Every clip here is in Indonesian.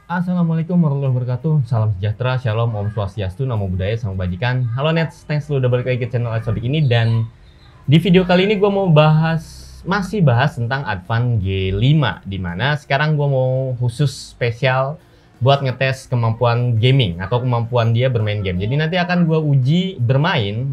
Assalamualaikum warahmatullahi wabarakatuh. Salam sejahtera, shalom, om swastiastu, namo buddhaya, sama bajikan. Halo Nets, thanks lu udah balik lagi ke channel Exotic ini. Dan di video kali ini gue mau masih bahas tentang Advan G5. Dimana sekarang gue mau khusus spesial buat ngetes kemampuan gaming atau kemampuan dia bermain game. Jadi nanti akan gue uji bermain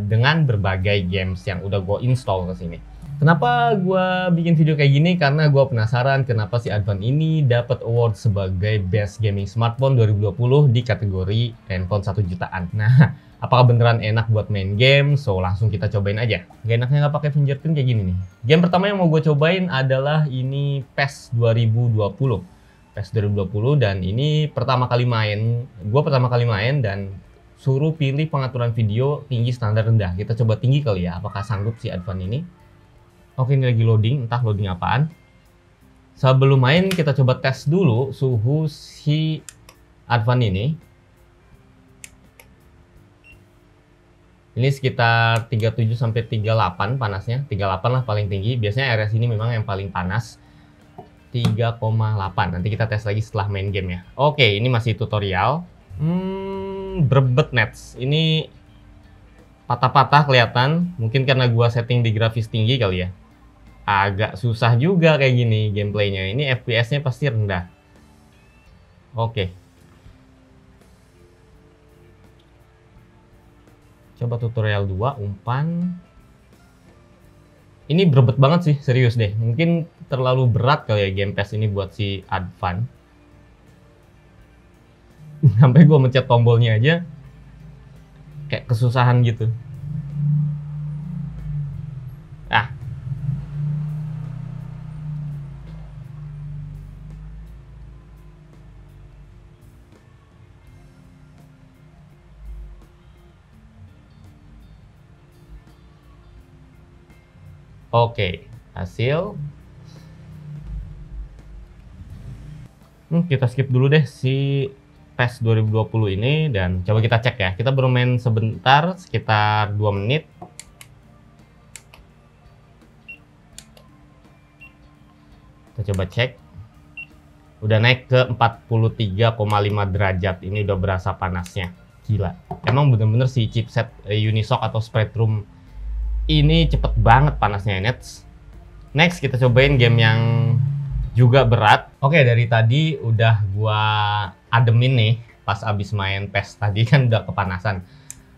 dengan berbagai games yang udah gue install ke sini. Kenapa gue bikin video kayak gini? Karena gue penasaran kenapa si Advan ini dapat award sebagai Best Gaming Smartphone 2020 di kategori handphone 1 jutaan. Nah, apakah beneran enak buat main game? So, langsung kita cobain aja. Gak enaknya nggak pakai fingerprint kayak gini nih. Game pertama yang mau gue cobain adalah ini PES 2020. PES 2020 dan ini pertama kali main. Gue pertama kali main dan suruh pilih pengaturan video tinggi standar rendah. Kita coba tinggi kali ya. Apakah sanggup si Advan ini? Oke, ini lagi loading, entah loading apaan. Sebelum main kita coba tes dulu suhu si Advan ini. Ini sekitar 37 sampai 38 panasnya, 38 lah paling tinggi. Biasanya area sini memang yang paling panas. 3,8. Nanti kita tes lagi setelah main game ya. Oke, ini masih tutorial. Berbet Nets. Ini patah-patah kelihatan. Mungkin karena gua setting di grafis tinggi kali ya. Agak susah juga kayak gini gameplaynya. Ini FPS-nya pasti rendah. Oke. Coba tutorial 2, umpan. Ini berebet banget sih, serius deh. Mungkin terlalu berat kali ya game PES ini buat si Advan. Sampai gue mencet tombolnya aja kayak kesusahan gitu. Oke, hasil. Kita skip dulu deh si PES 2020 ini dan coba kita cek ya. Kita baru main sebentar, sekitar 2 menit. Kita coba cek. Udah naik ke 43,5 derajat. Ini udah berasa panasnya. Gila. Emang bener-bener si chipset Unisoc atau Spreadtrum ini cepet banget panasnya, Nets. Next kita cobain game yang juga berat. Oke, dari tadi udah gua ademin nih pas abis main PES tadi kan udah kepanasan.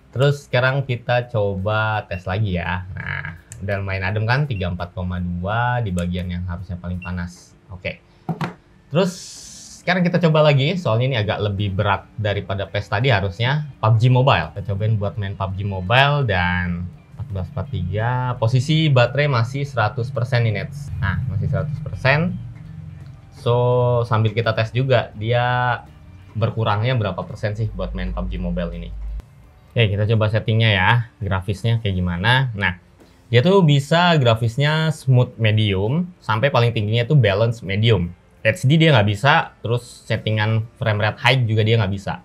Terus sekarang kita coba tes lagi ya. Nah, udah main adem kan 34,2 di bagian yang harusnya paling panas. Oke. Terus sekarang kita coba lagi, soalnya ini agak lebih berat daripada PES tadi harusnya. PUBG Mobile. Kita cobain buat main PUBG Mobile dan 1443, posisi baterai masih 100% nih Nets. Nah, masih 100%. So, sambil kita tes juga, dia berkurangnya berapa persen sih buat main PUBG Mobile ini. Oke, kita coba settingnya ya, grafisnya kayak gimana. Nah, dia tuh bisa grafisnya smooth medium, sampai paling tingginya tuh balance medium. HD dia nggak bisa, terus settingan frame rate high juga dia nggak bisa.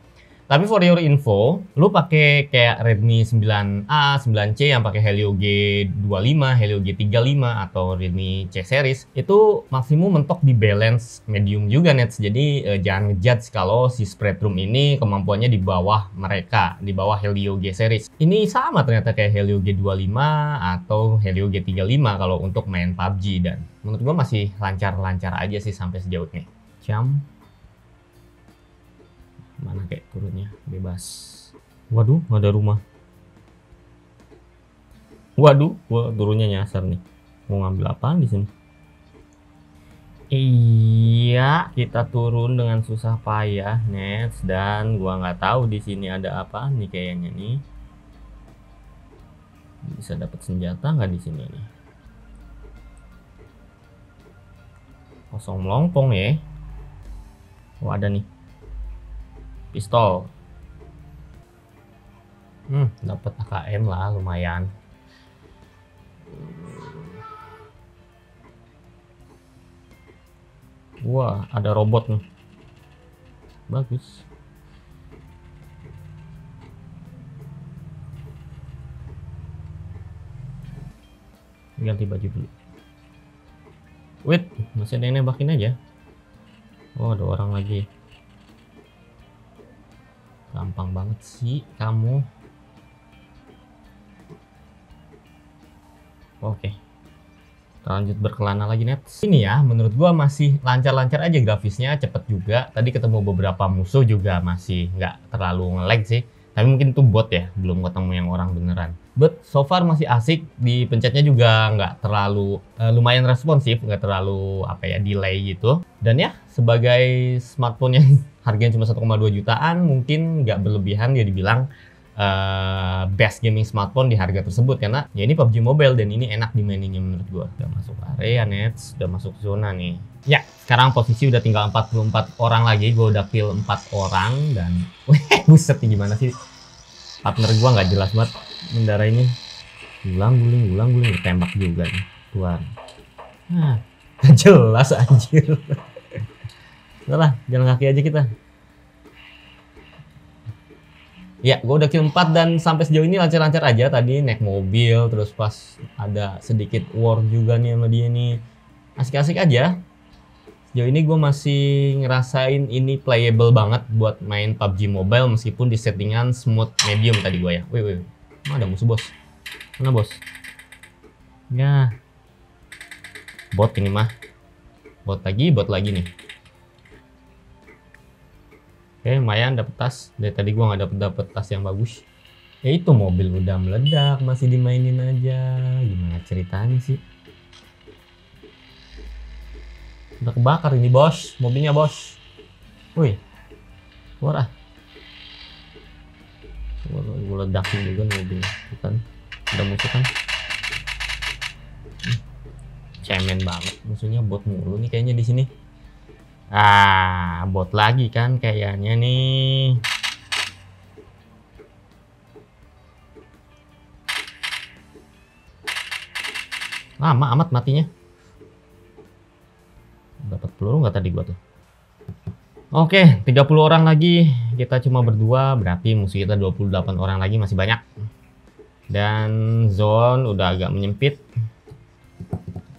Tapi for your info, lu pakai kayak Redmi 9A, 9C yang pakai Helio G25, Helio G35 atau Redmi C series itu maksimum mentok di balance medium juga Nets. Jadi jangan ngejudge kalau si Spreadtrum ini kemampuannya di bawah mereka, di bawah Helio G series. Ini sama ternyata kayak Helio G25 atau Helio G35 kalau untuk main PUBG dan menurut gua masih lancar-lancar aja sih sampai sejauh ini. Mana kayak turunnya bebas. Waduh, ada rumah. Waduh, gua turunnya nyasar nih. Mau ngambil apaan di sini? Iya, kita turun dengan susah payah, Nets, dan gua nggak tahu di sini ada apa nih kayaknya nih. Bisa dapat senjata nggak di sini nih? Kosong melompong ya. Oh, ada nih. Pistol. Dapat AKM lah, lumayan. Wah, ada robot nih. Bagus. Ganti baju dulu. Wait, masih ada yang nembakin aja. Oh, ada orang lagi. Gampang banget sih kamu. Oke. Kita lanjut berkelana lagi, net. Ini ya, menurut gua masih lancar-lancar aja grafisnya, cepet juga. Tadi ketemu beberapa musuh juga masih nggak terlalu nge-lag sih. Tapi mungkin itu bot ya, belum ketemu yang orang beneran. But so far masih asik, dipencetnya juga nggak terlalu lumayan responsif, nggak terlalu apa ya delay gitu. Dan ya sebagai smartphone yang harganya cuma 1,2 jutaan, mungkin nggak berlebihan dia dibilang best gaming smartphone di harga tersebut, karena ya ini PUBG Mobile dan ini enak dimaininnya menurut gua. Udah masuk area, Nets, udah masuk zona nih. Ya, sekarang posisi udah tinggal 44 orang lagi, gua udah kill 4 orang dan buset nih gimana sih partner gua nggak jelas banget mendarah ini. Ulang guling, tembak juga nih tuan. Nah, gak jelas anjir. Udah lah, jalan kaki aja kita. Ya, gue udah kill 4 dan sampai sejauh ini lancar-lancar aja. Tadi naik mobil, terus pas ada sedikit war juga nih sama dia nih. Asik-asik aja. Sejauh ini gue masih ngerasain ini playable banget buat main PUBG Mobile meskipun di settingan smooth medium tadi gue ya. Wih. Mana ada musuh, bos? Mana, bos? Ya. Bot ini mah. Bot lagi nih. Oke, lumayan dapet tas. Dari tadi gua nggak dapet tas yang bagus. Ya itu mobil udah meledak, masih dimainin aja. Gimana ceritanya sih? Udah kebakar ini, bos. Mobilnya, bos. Wih. Keluar ah. Gua ledakin juga nih mobilnya. Bukan. Udah musuh kan? Cemen banget. Musuhnya bot mulu nih kayaknya di sini. Ah, bot lagi kan kayaknya nih. Lama amat matinya. Dapat peluru nggak tadi gua tuh? Oke, 30 orang lagi. Kita cuma berdua, berarti musuh kita 28 orang lagi, masih banyak. Dan zone udah agak menyempit.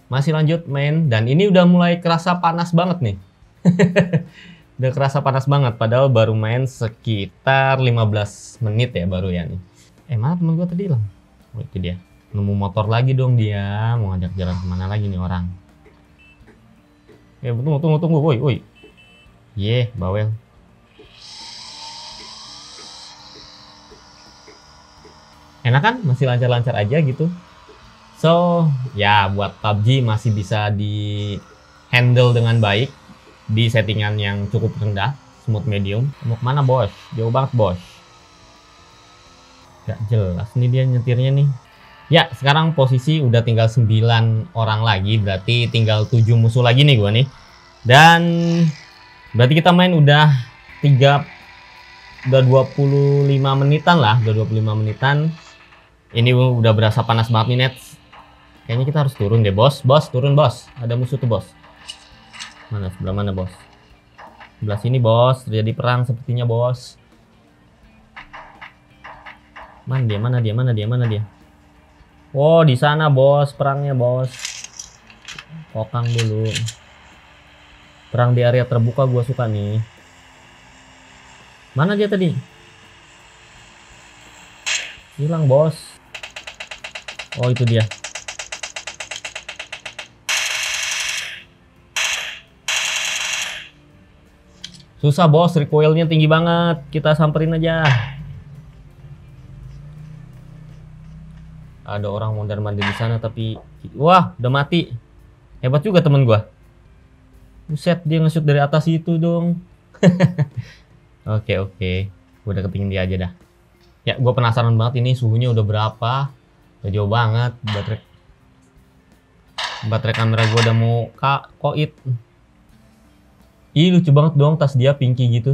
Masih lanjut main dan ini udah mulai kerasa panas banget nih. Udah kerasa panas banget padahal baru main sekitar 15 menit ya baru ya nih. Mana temen gue tadi lah? Oh itu dia. Nemu motor lagi dong dia. Mau ngajak jalan kemana lagi nih orang? Tunggu. Woi. Bawel. Enak kan? Masih lancar-lancar aja gitu. So, ya buat PUBG masih bisa di handle dengan baik. Di settingan yang cukup rendah, smooth medium. Mau kemana, bos? Jauh banget, bos. Gak jelas nih dia nyetirnya nih. Ya, sekarang posisi udah tinggal 9 orang lagi, berarti tinggal 7 musuh lagi nih gua nih. Dan berarti kita main udah 25 menitan lah, udah 25 menitan. Ini udah berasa panas banget nih, Nets. Kayaknya kita harus turun deh, bos. Bos, turun, bos. Ada musuh tuh, bos. Mana, sebelah mana, bos? Sebelah sini, bos. Terjadi perang sepertinya, bos. Mana dia? Oh, di sana, bos. Perangnya, bos. Kokang dulu. Perang di area terbuka gua suka nih. Mana dia tadi? Hilang, bos. Oh, itu dia. Susah, bos, recoilnya tinggi banget. Kita samperin aja. Ada orang mondar-mandir di sana tapi wah, udah mati. Hebat juga temen gua. Buset, dia nge-shoot dari atas itu dong. Oke. Gua udah kepingin dia aja dah. Ya, gua penasaran banget ini suhunya udah berapa. Udah jauh banget. Baterai kamera gua udah mau koit. Ih, lucu banget dong tas dia pinky gitu.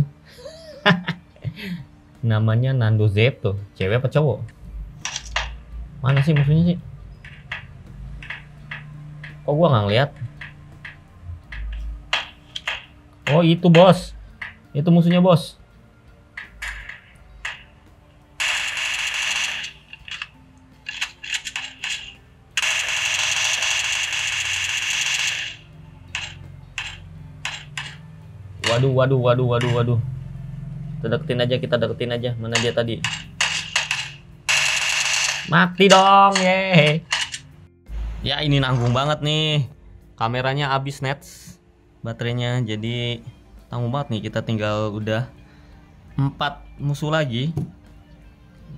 Namanya Nando Z tuh. Cewek apa cowok? Mana sih musuhnya sih? Kok gua nggak ngeliat? Oh itu, bos. Itu musuhnya, bos. waduh, waduh, waduh, waduh. Kita deketin aja. Mana dia tadi? Mati dong, ye. Ya ini nanggung banget nih. Kameranya habis nets, baterainya. Jadi tanggung banget nih. Kita tinggal udah 4 musuh lagi.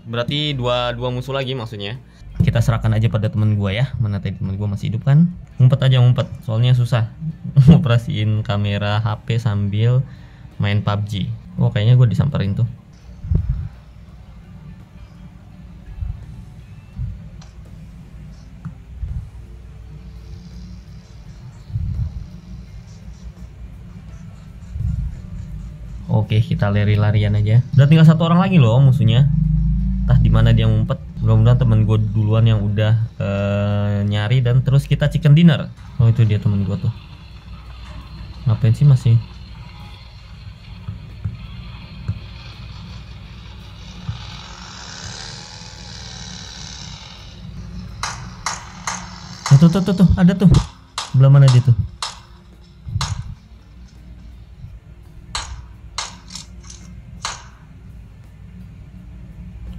Berarti dua musuh lagi maksudnya. Kita serahkan aja pada teman gua ya. Mana tadi teman gua masih hidup kan? Ngumpet aja, ngumpet. Soalnya susah operasiin kamera HP sambil main PUBG. Oh kayaknya gue disamperin tuh. Oke, kita lari-larian aja. Udah tinggal 1 orang lagi loh musuhnya. Entah di mana dia ngumpet. Mudah-mudahan temen gue duluan yang udah nyari, dan terus kita chicken dinner. Oh itu dia temen gue tuh. Ngapain sih masih? Tuh, ada tuh. Belah mana dia tuh?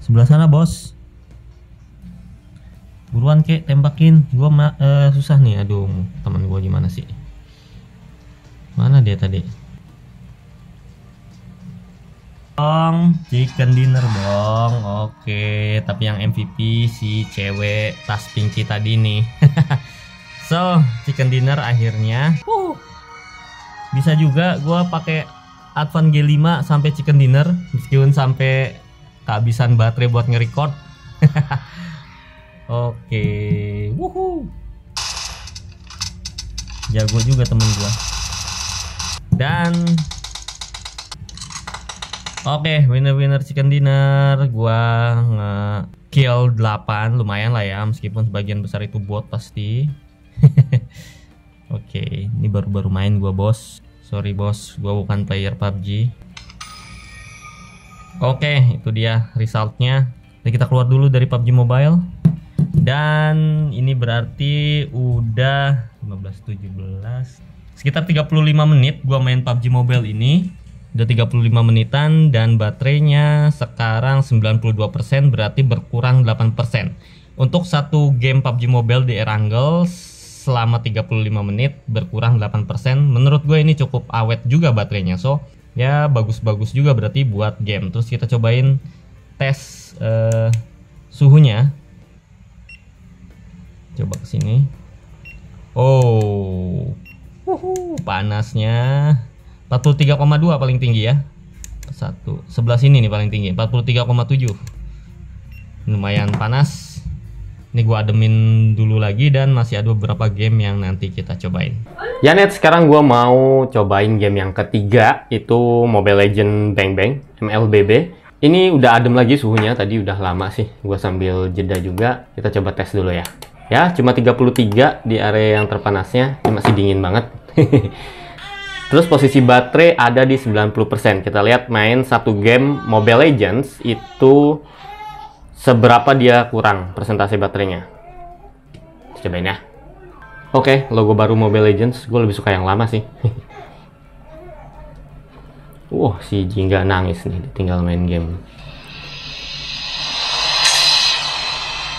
Sebelah sana bos. Buruan kek, tembakin. Gua susah nih. Aduh, teman gua gimana sih? Mana dia tadi? Dong, chicken dinner dong. Oke, tapi yang MVP si cewek tas pinky tadi nih. So, chicken dinner akhirnya. Bisa juga gua pakai Advan G5 sampai chicken dinner meskipun sampai kehabisan baterai buat nge-record. Oke. Wuhu. Jago juga temen gua. Dan oke, winner chicken dinner. Gua nge-kill 8, lumayan lah ya, meskipun sebagian besar itu bot pasti. Oke, ini baru-baru main gua bos. Sorry bos, gua bukan player PUBG. Oke, itu dia resultnya. Jadi kita keluar dulu dari PUBG Mobile. Dan ini berarti udah 15-17, sekitar 35 menit gua main PUBG Mobile ini. Udah 35 menitan dan baterainya sekarang 92%, berarti berkurang 8%. Untuk satu game PUBG Mobile di Erangel selama 35 menit berkurang 8%. Menurut gue ini cukup awet juga baterainya. So, ya bagus-bagus juga berarti buat game. Terus kita cobain tes suhunya. Coba kesini. Oh, panasnya 43,2 paling tinggi ya. Sebelah sini nih paling tinggi 43,7. Lumayan panas. Ini gua ademin dulu lagi dan masih ada beberapa game yang nanti kita cobain. Ya net, sekarang gua mau cobain game yang ketiga, itu Mobile Legends Bang Bang MLBB. Ini udah adem lagi suhunya, tadi udah lama sih. Gua sambil jeda juga. Kita coba tes dulu ya. Ya, cuma 33 di area yang terpanasnya. Ini masih dingin banget. Terus posisi baterai ada di 90%. Kita lihat main satu game Mobile Legends itu seberapa dia kurang persentase baterainya. Cobain ya. Oke, logo baru Mobile Legends. Gue lebih suka yang lama sih. Si Jingga nangis nih, tinggal main game.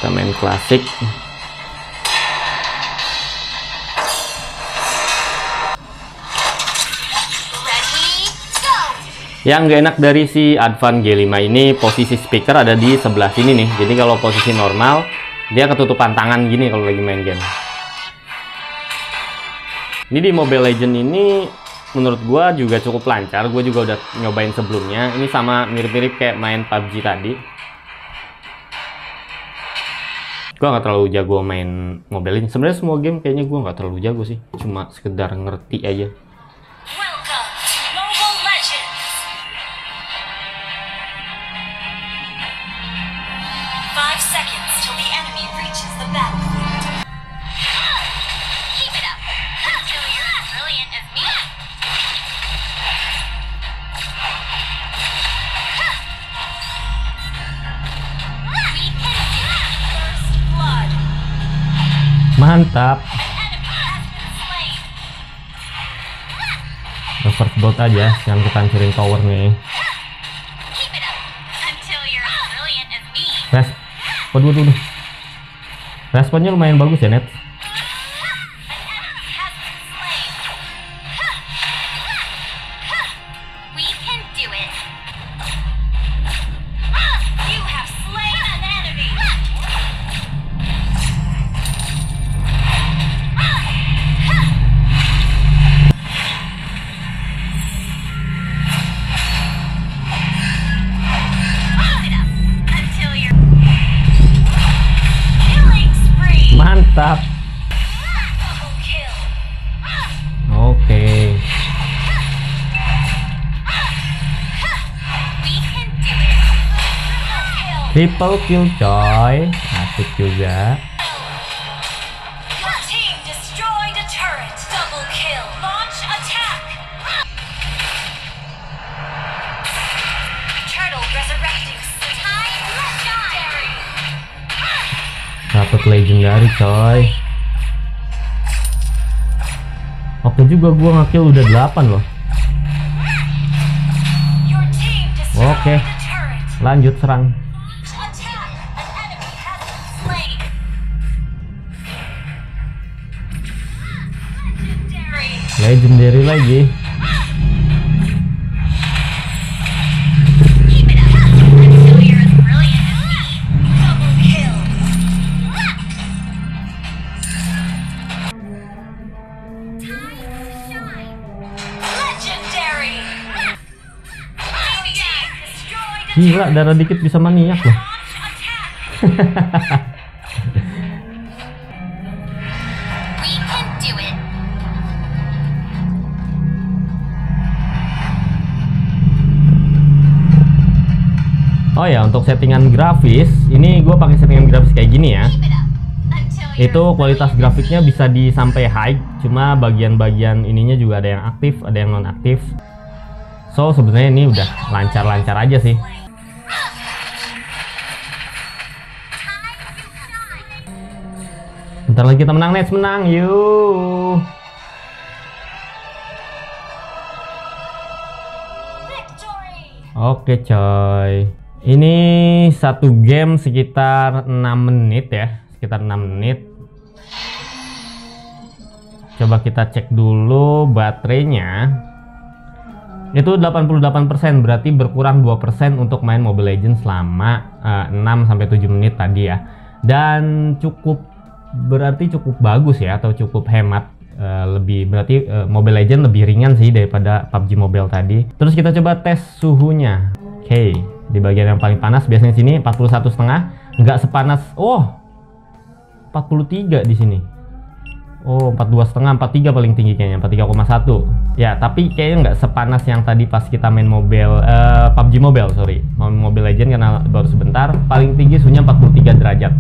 Kita main klasik. Yang gak enak dari si Advan G5 ini, posisi speaker ada di sebelah sini nih. Jadi kalau posisi normal, dia ketutupan tangan gini kalau lagi main game. Ini di Mobile Legends ini menurut gua juga cukup lancar. Gua juga udah nyobain sebelumnya. Ini sama mirip-mirip kayak main PUBG tadi. Gua nggak terlalu jago main Mobile Legends. Sebenarnya semua game kayaknya gua nggak terlalu jago sih. Cuma sekedar ngerti aja. Mantap. Over gold aja yang kita hancurin tower nih. Waduh. Responnya lumayan bagus ya, Net. Mantap. Oke. Triple kill coy. Asik juga. Dapat legendary coy. Oke juga gua nge-kill udah 8 loh. Oke. Lanjut serang. Legendary lagi. Gila, darah dikit bisa maniak loh. Oh ya, untuk settingan grafis, ini gue pakai settingan grafis kayak gini ya. Itu kualitas grafiknya bisa di sampai high, cuma bagian-bagian ininya juga ada yang aktif, ada yang non aktif. So sebenarnya ini udah lancar-lancar aja sih. Bentar lagi kita menang, let's menang, yuk. Oke coy. Ini satu game sekitar 6 menit ya, sekitar 6 menit. Coba kita cek dulu baterainya. Itu 88%, berarti berkurang 2% untuk main Mobile Legends selama 6-7 menit tadi ya. Dan berarti cukup bagus ya, atau cukup hemat. Berarti Mobile Legends lebih ringan sih daripada PUBG Mobile tadi. Terus kita coba tes suhunya. Oke, di bagian yang paling panas biasanya sini 41,5, nggak sepanas. Oh, 43 di sini. Oh, 42,5, 43 paling tinggi kayaknya, 43,1. Ya, tapi kayaknya nggak sepanas yang tadi pas kita main PUBG Mobile, sorry. Mobile Legends karena baru sebentar, paling tinggi suhunya 43 derajat.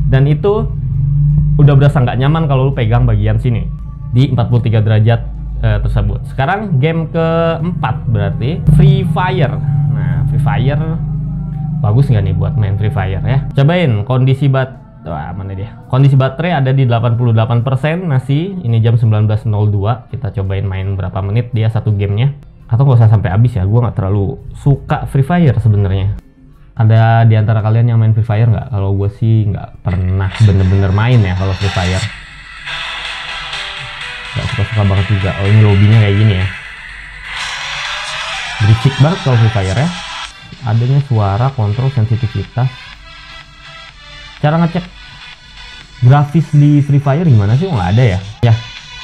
Dan itu udah berasa nggak nyaman kalau lu pegang bagian sini di 43 derajat tersebut. Sekarang game keempat berarti Free Fire. Nah, Free Fire bagus nggak nih buat main Free Fire ya? Cobain kondisi mana dia? Kondisi baterai ada di 88% masih. Ini jam 19.02. Kita cobain main berapa menit dia satu gamenya. Atau nggak usah sampai habis ya? Gua nggak terlalu suka Free Fire sebenarnya. Ada di antara kalian yang main Free Fire nggak? Kalau gue sih nggak pernah bener-bener main ya kalau Free Fire. Nggak suka-suka banget juga. Oh, ini lobbynya kayak gini ya. Berisik banget kalau Free Fire ya. Adanya suara, kontrol, sensitivitas. Cara ngecek grafis di Free Fire gimana sih? Nggak ada ya? Ya,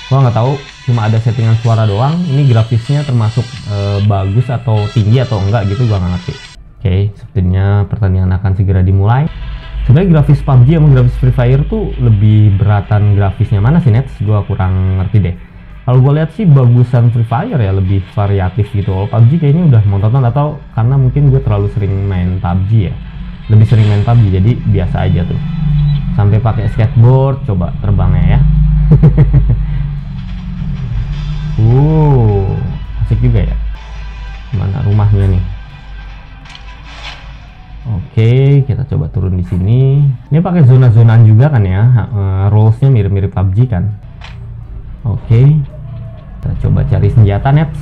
gua nggak tahu. Cuma ada settingan suara doang. Ini grafisnya termasuk bagus atau tinggi atau enggak gitu, gua nggak ngerti. Oke, sepertinya pertandingan akan segera dimulai. Sebenarnya grafis PUBG sama grafis Free Fire tuh lebih beratan grafisnya mana sih, Nets? Gua kurang ngerti deh. Kalau gue lihat sih bagusan Free Fire ya, lebih variatif gitu. Kalau PUBG kayaknya udah monoton, atau karena mungkin gue terlalu sering main PUBG ya. Lebih sering main PUBG jadi biasa aja tuh. Sampai pakai skateboard, coba terbangnya ya. Asik juga ya. Mana rumahnya nih? Oke, kita coba turun di sini. Ini pakai zona-zonaan juga kan ya? Rules-nya mirip-mirip PUBG kan? Oke, kita coba cari senjata, Nets.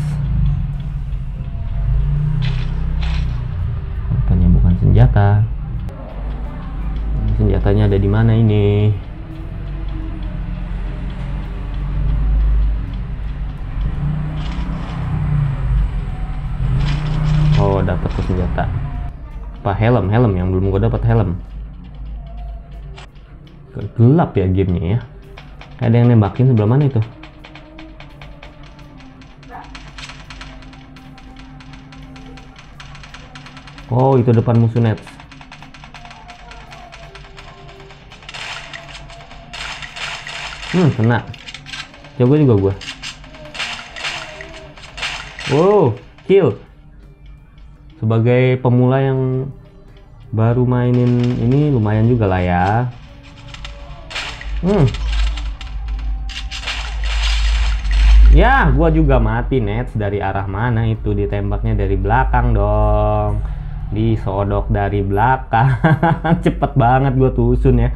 Senjatanya ada di mana ini? Oh, dapat tuh senjata. Apa helm yang belum gue dapat helm. Gelap ya gamenya ya. Ada yang nembakin sebelah mana itu? Oh, itu depan musuh net. Kena. Coba juga gua. Wow, kill. Sebagai pemula yang baru mainin ini lumayan juga lah ya. Ya, gua juga mati Nets. Dari arah mana itu? Ditembaknya dari belakang dong. Disodok dari belakang. Cepet banget gua tusun ya.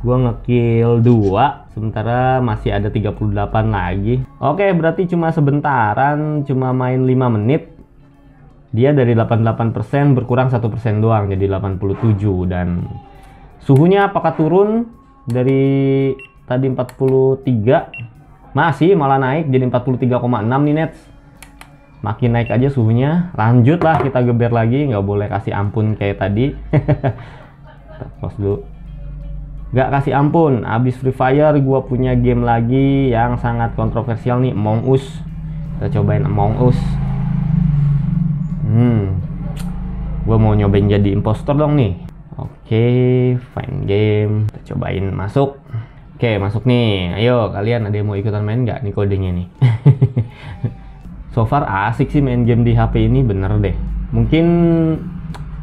Gua ngekill 2, sementara masih ada 38 lagi. Oke, berarti cuma sebentaran, cuma main 5 menit. Dia dari 88% berkurang 1% doang, jadi 87. Dan suhunya apakah turun dari tadi 43? Masih malah naik jadi 43,6 nih Nets. Makin naik aja suhunya. Lanjutlah kita geber lagi, nggak boleh kasih ampun kayak tadi. Kita pause dulu. Gak kasih ampun, abis Free Fire gua punya game lagi yang sangat kontroversial nih, Among Us. Kita cobain Among Us. Gua mau nyobain jadi impostor dong nih. Oke, find game. Kita cobain masuk. Oke, masuk nih. Ayo, kalian ada yang mau ikutan main nggak nih kodenya nih? So far asik sih main game di HP ini, bener deh. Mungkin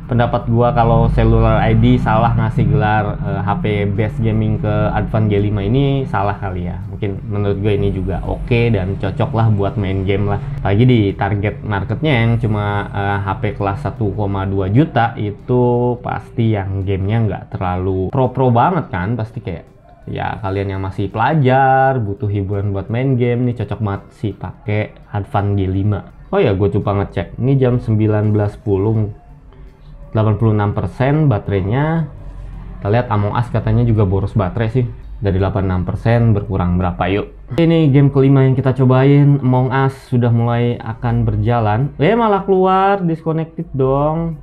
pendapat gua kalau Cellular ID salah ngasih gelar HP best gaming ke Advan G5 ini salah kali ya. Mungkin menurut gue ini juga oke dan cocok lah buat main game lah. Lagi di target marketnya yang cuma HP kelas 1,2 juta itu pasti yang gamenya nggak terlalu pro banget kan. Pasti kayak ya kalian yang masih pelajar butuh hiburan buat main game nih cocok banget sih pakai Advan G5. Oh ya, gue coba ngecek. Ini jam 19.10. 86% baterainya. Kita lihat Among Us katanya juga boros baterai sih. Dari 86% berkurang berapa yuk. Ini game kelima yang kita cobain. Among Us sudah mulai akan berjalan. Malah keluar disconnected dong.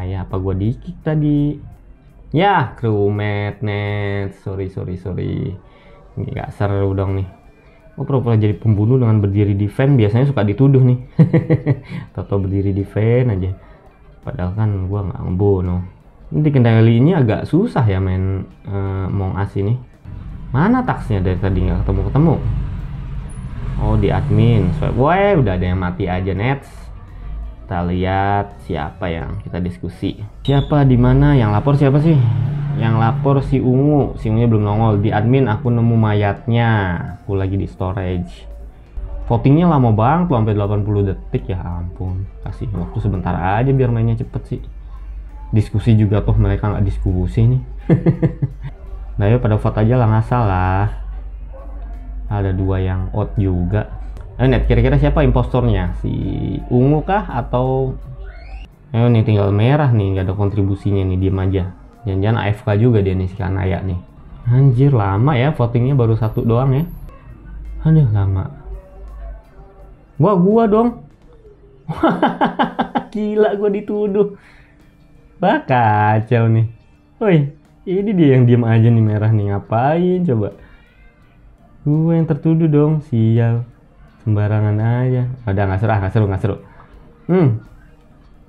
Ya apa gua di-kick tadi. Ya crewmate net. Sorry. Ini gak seru dong nih. Oh, pura-pura jadi pembunuh dengan berdiri defense. Biasanya suka dituduh nih. Toto berdiri defense aja. Padahal kan gua nggak ngebunuh. Ini dikendalinya agak susah ya main Among Us ini. Mana taksnya dari tadi nggak ketemu. Oh, di admin. Wah, udah ada yang mati aja Nets. Kita lihat siapa yang kita diskusi. Siapa di mana? Yang lapor siapa sih? Yang lapor si Ungu. Si Ungunya belum nongol. Di admin aku nemu mayatnya. Aku lagi di storage. Votingnya lama banget loh, sampai 80 detik ya ampun. Kasih waktu sebentar aja biar mainnya cepet sih. Diskusi juga tuh mereka nggak diskusi nih. Nah yuk pada vote aja lah, ngasal lah. Ada 2 yang out juga. Net, kira-kira siapa impostornya? Si Ungu kah atau ayo nih tinggal merah nih, nggak ada kontribusinya nih, diem aja. Jangan-jangan AFK juga dia nih si Kanaya nih. Anjir lama ya, votingnya baru 1 doang ya. Aduh lama. Wah, gua dong. Gila, gua dituduh. Bah, kacau nih. Woi, ini dia yang diem aja nih merah nih. Ngapain coba? Gua yang tertuduh dong, sial. Sembarangan aja. Udah nggak seru.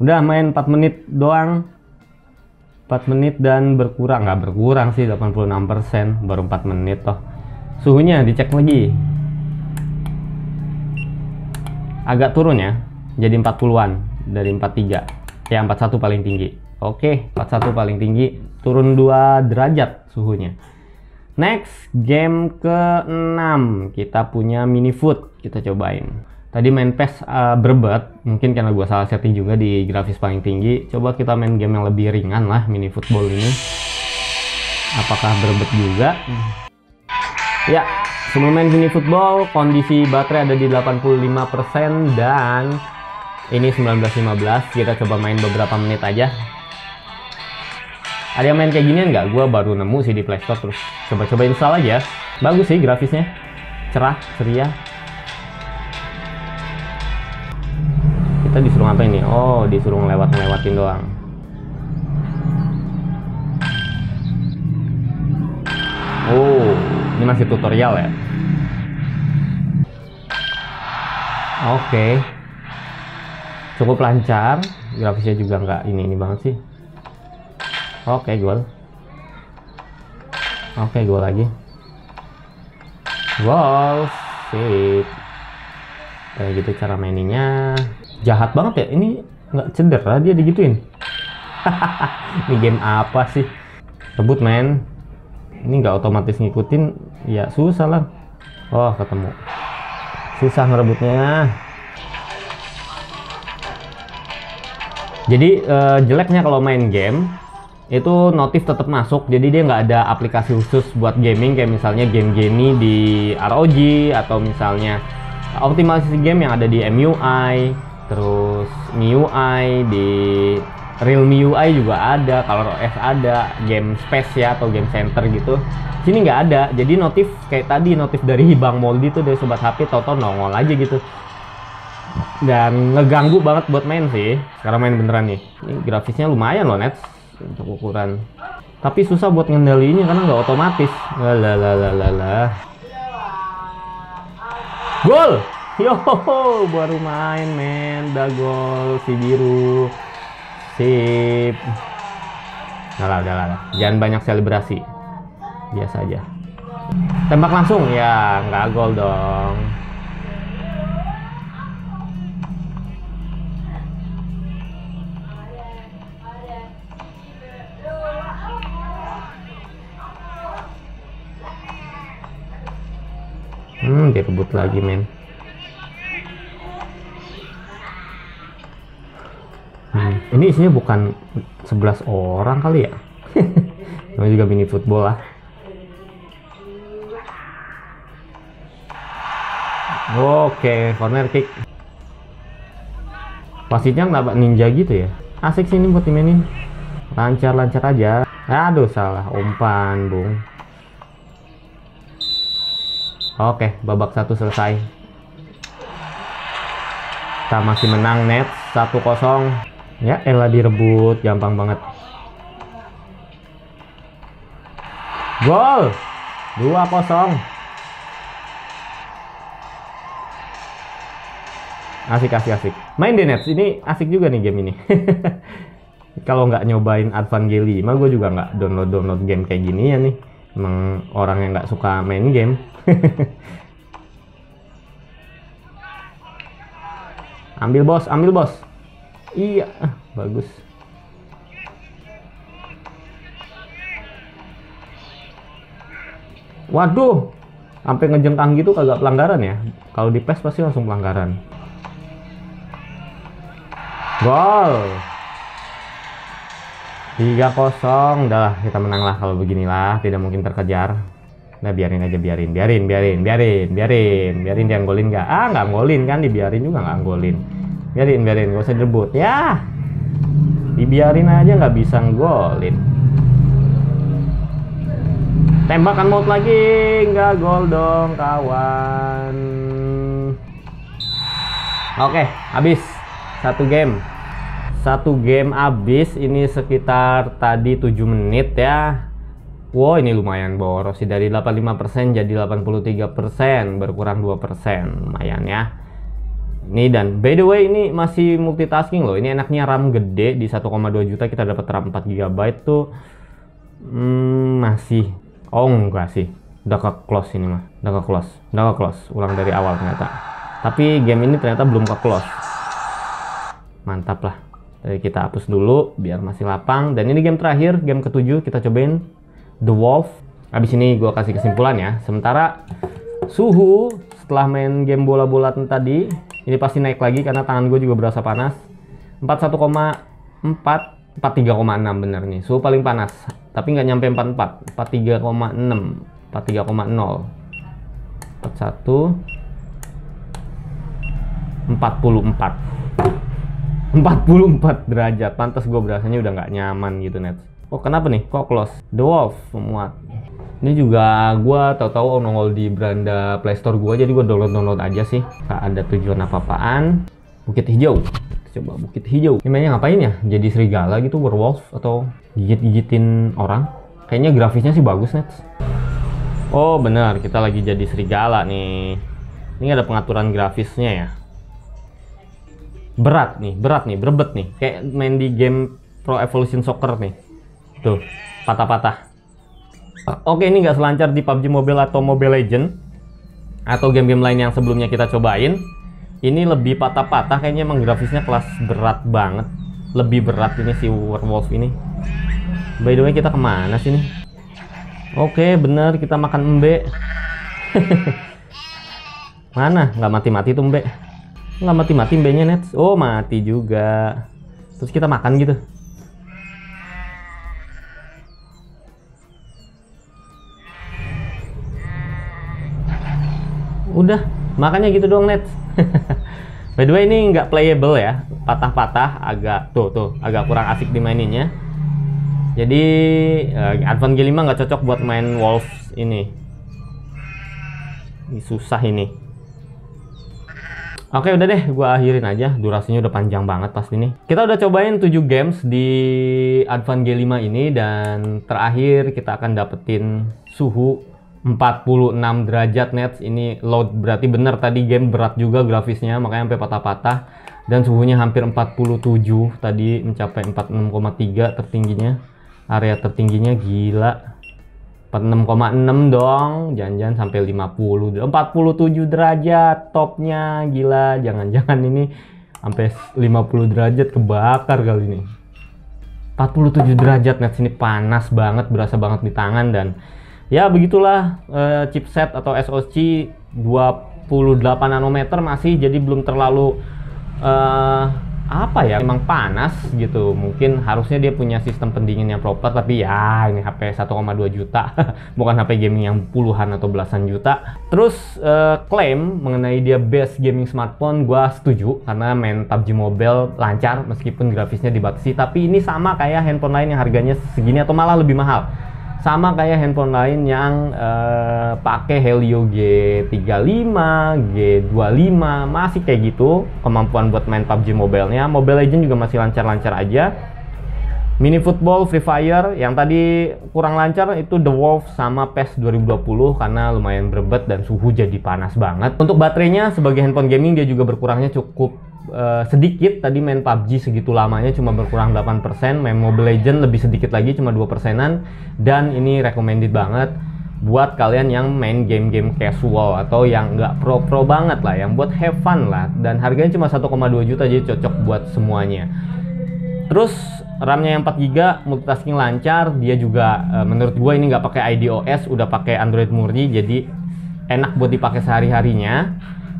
Udah main 4 menit doang. 4 menit dan berkurang. Nggak berkurang sih, 86%. Baru 4 menit toh. Suhunya dicek lagi. Agak turun ya, jadi 40-an dari 43. Ya 41 paling tinggi. Oke, 41 paling tinggi, turun 2 derajat suhunya. Next, game ke-6. Kita punya mini food, kita cobain. Tadi main PES berbet, mungkin karena gua salah setting juga di grafis paling tinggi. Coba kita main game yang lebih ringan lah, mini football ini. Apakah berbet juga? Ya. Sebelum main mini football, kondisi baterai ada di 85% dan ini 19.15. Kita coba main beberapa menit aja. Ada yang main kayak ginian nggak? Gue baru nemu sih di Play Store, terus coba-coba install aja. Bagus sih grafisnya, cerah, ceria. Kita disuruh ngapain nih? Oh, disuruh ngelewatin doang. Oh, ini masih tutorial ya? Oke. Cukup lancar, grafisnya juga nggak ini banget sih. Oke, gol. Oke, gol lagi. Gol, sip. Kayak gitu cara maininnya. Jahat banget ya, ini nggak cedera dia digituin. Ini game apa sih? Rebut men. Ini nggak otomatis ngikutin, ya susah lah. Oh, ketemu. Susah ngerebutnya. Jadi jeleknya kalau main game itu notif tetap masuk, jadi dia nggak ada aplikasi khusus buat gaming kayak misalnya game Genie di ROG atau misalnya optimalisasi game yang ada di MUI, terus MIUI di Realme UI juga ada, ColorOS ada, Game Space ya atau Game Center gitu. Sini nggak ada, jadi notif kayak tadi notif dari Bang Moldi tuh dari sobat HP tau-tau nongol aja gitu. Dan ngeganggu banget buat main sih. Sekarang main beneran nih. Ini grafisnya lumayan loh, Nets, untuk ukuran. Tapi susah buat ngendaliinnya karena nggak otomatis. Lah. Gol! Yo, baru main men, udah gol si biru. Sip. Udah lah. Jangan banyak selebrasi. Biasa aja. Tembak langsung ya, nggak gol dong. Direbut lagi men. Ini isinya bukan 11 orang kali ya. Namanya juga mini football lah. Oke, corner kick. Wasitnya kenapa ninja gitu ya? Asik sih ini buat dimainin. Lancar-lancar aja. Aduh, salah umpan, Bung. Oke, babak 1 selesai. Kita masih menang net 1-0. Ya, elah direbut, gampang banget. Gol. 2-0. Asik. Main deh Nets, ini asik juga nih game ini. Kalau nggak nyobain Advangeli, mah gue juga nggak download game kayak gini ya nih. Emang orang yang nggak suka main game. Ambil bos. Iya, bagus. Waduh, sampai ngejengkang gitu kagak pelanggaran ya? Kalau di PES pasti langsung pelanggaran. Gol. 3-0. Udah lah, kita menang lah kalau beginilah, tidak mungkin terkejar. Nah, biarin aja, biarin dia golin nggak? Nggak golin kan, dibiarin juga nggak golin. Biarin, gak usah direbut ya. Dibiarin aja nggak bisa golin. Tembakan maut lagi, nggak gol dong kawan. Oke, habis satu game habis. Ini sekitar tadi 7 menit ya. Wow, ini lumayan boros sih, dari 85% jadi 83%, berkurang 2%, lumayan ya. Ini, dan by the way ini masih multitasking loh. Ini enaknya RAM gede di 1,2 juta kita dapat RAM 4 GB tuh. Masih enggak sih, udah ke close ini mah, udah ke close, ulang dari awal ternyata. Tapi game ini ternyata belum ke close. Mantap lah. Jadi kita hapus dulu biar masih lapang. Dan ini game terakhir, game ke-7 kita cobain, The Wolf. Habis ini gue kasih kesimpulan ya. Sementara suhu setelah main game bola-bola tadi ini pasti naik lagi karena tangan gue juga berasa panas. 41,4, 43,6 bener nih. Suhu paling panas. Tapi nggak nyampe 44, 43,6, 43,0, 44 derajat. Pantas gue berasanya udah nggak nyaman gitu net. Oh kenapa nih? Kok close? The Wolf memuat. Ini juga gua tahu-tahu nongol di beranda Play Store gua, jadi gua download aja sih. Gak ada tujuan apa-apaan. Bukit Hijau. Coba Bukit Hijau. Ini mainnya ngapain ya? Jadi serigala gitu, werewolf atau gigit-gigitin orang? Kayaknya grafisnya sih bagus, Net. Oh benar, kita lagi jadi serigala nih. Ini ada pengaturan grafisnya ya. Berat nih, berebet nih. Kayak main di game Pro Evolution Soccer nih. Tuh, patah-patah. Oke, ini nggak selancar di PUBG Mobile atau Mobile Legend atau game-game lain yang sebelumnya kita cobain. Ini lebih patah-patah, kayaknya emang grafisnya kelas berat banget. Lebih berat ini si werewolf ini. By the way, kita kemana sih nih? Oke, bener, kita makan embe. Mana? Nggak mati-mati tuh embe. Nggak mati-mati mbenya, Net. Oh, mati juga. Terus kita makan gitu. Udah, makanya gitu doang, Net. By the way, ini nggak playable ya. Patah-patah, agak agak kurang asik dimaininnya. Jadi Advan G5 nggak cocok buat main Wolf ini. Ini susah ini. Oke, udah deh, gua akhirin aja. Durasinya udah panjang banget pasti nih. Kita udah cobain 7 games di Advan G5 ini, dan terakhir kita akan dapetin suhu 46 derajat, Net. Ini load, berarti bener tadi game berat juga grafisnya, makanya sampai patah-patah. Dan suhunya hampir 47, tadi mencapai 46,3 tertingginya. Area tertingginya gila. 46,6 dong, jangan-jangan sampai 50, 47 derajat topnya, gila. Jangan-jangan ini sampai 50 derajat kebakar kali ini. 47 derajat, Net, sini panas banget, berasa banget di tangan. Dan ya begitulah, chipset atau SoC 28 nanometer masih, jadi belum terlalu apa ya, emang panas gitu. Mungkin harusnya dia punya sistem pendingin yang proper, tapi ya ini HP 1,2 juta bukan HP gaming yang puluhan atau belasan juta. Terus klaim mengenai dia best gaming smartphone, gua setuju, karena main PUBG Mobile lancar meskipun grafisnya dibatasi. Tapi ini sama kayak handphone lain yang harganya segini atau malah lebih mahal. Sama kayak handphone lain yang pakai Helio G35, G25, masih kayak gitu kemampuan buat main PUBG Mobile-nya. Mobile Legends juga masih lancar-lancar aja. Mini Football, Free Fire, yang tadi kurang lancar itu The Wolf sama PES 2020 karena lumayan berebet dan suhu jadi panas banget. Untuk baterainya sebagai handphone gaming dia juga berkurangnya cukup sedikit. Tadi main PUBG segitu lamanya cuma berkurang 8%, main Mobile Legends lebih sedikit lagi, cuma 2%-an. Dan ini recommended banget buat kalian yang main game-game casual atau yang nggak pro-pro banget lah, yang buat have fun lah. Dan harganya cuma 1,2 juta, jadi cocok buat semuanya. Terus RAM-nya yang 4 GB, multitasking lancar. Dia juga menurut gue ini nggak pakai iOS, udah pakai Android murni, jadi enak buat dipakai sehari-harinya.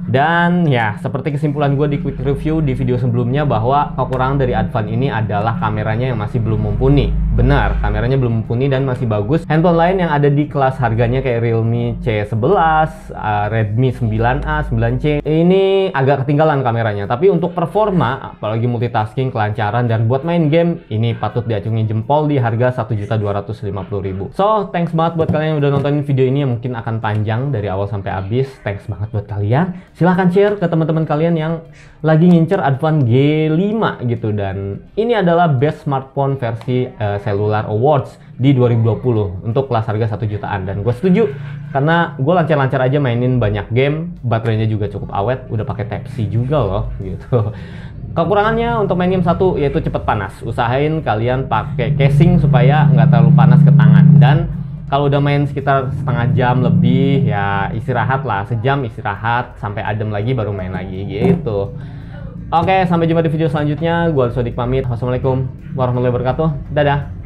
Dan ya, seperti kesimpulan gue di quick review di video sebelumnya, bahwa kekurangan dari Advan ini adalah kameranya yang masih belum mumpuni. Benar, kameranya belum mumpuni dan masih bagus. Handphone lain yang ada di kelas harganya kayak Realme C11, Redmi 9A, 9C, ini agak ketinggalan kameranya. Tapi untuk performa, apalagi multitasking, kelancaran, dan buat main game, ini patut diacungi jempol di harga 1.250.000. So, thanks banget buat kalian yang udah nontonin video ini yang mungkin akan panjang dari awal sampai habis. Thanks banget buat kalian. Silahkan share ke teman-teman kalian yang lagi ngincer Advan G5 gitu. Dan ini adalah best smartphone versi Cellular Awards di 2020 untuk kelas harga 1 jutaan. Dan gue setuju karena gue lancar-lancar aja mainin banyak game, baterainya juga cukup awet, udah pakai Type-C juga loh gitu. Kekurangannya untuk main game satu yaitu cepet panas. Usahain kalian pakai casing supaya nggak terlalu panas ke tangan. Dan kalau udah main sekitar setengah jam lebih, ya istirahat lah, sejam istirahat sampai adem lagi baru main lagi gitu. Oke, sampai jumpa di video selanjutnya. Gua Sodik pamit. Wassalamualaikum warahmatullahi wabarakatuh. Dadah.